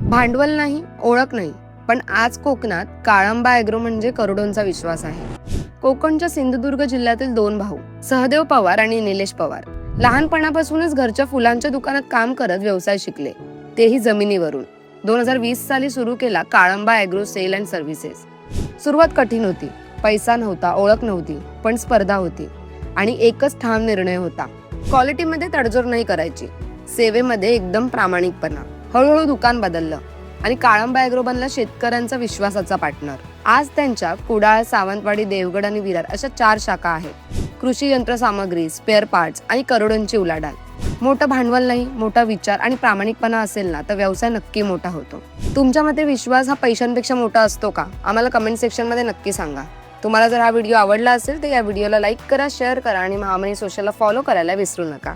भांडवल नाही, ओळख नाही, पण आज कोकणात काळंबा ॲग्रो म्हणजे करोडोंचा विश्वास आहे. कोकणच्या सिंधुदुर्ग जिल्ह्यातील 2 भाऊ सहदेव पवार आणि निलेश पवार लहानपणापासूनच घरच्या फुलांच्या दुकानात काम करत व्यवसाय शिकले, तेही जमिनीवरून. 2020 साली सुरू केला Kalamba agro sale and services. सुरुवात कठीण होती. पैसा नव्हता, ओळख नव्हती, पण स्पर्धा होती आणि एकच ठाम निर्णय होता. क्वालिटीमध्ये तडजोड नाही करायची, सेवेमध्ये एकदम प्रामाणिकपणा. हळूहळू दुकान बदललं आणि काळंबा ॲग्रो बनला शेतकऱ्यांचा विश्वासाचा पार्टनर. आज त्यांच्या कुडाळ, सावंतवाडी, देवगड आणि विरार अशा 4 शाखा आहेत. कृषी यंत्रसामग्री, स्पेअर पार्ट्स आणि करोडोंची उलाढाल. मोठं भांडवल नाही, मोठा विचार आणि प्रामाणिकपणा असेल ना, तर व्यवसाय नक्की मोठा होतो. तुमच्या मते विश्वास हा पैशांपेक्षा मोठा असतो का? आम्हाला कमेंट सेक्शनमध्ये नक्की सांगा. तुम्हाला जर हा व्हिडिओ आवडला असेल तर या व्हिडिओला लाईक करा, शेअर करा आणि महामनी सोशलला फॉलो करायला विसरू नका.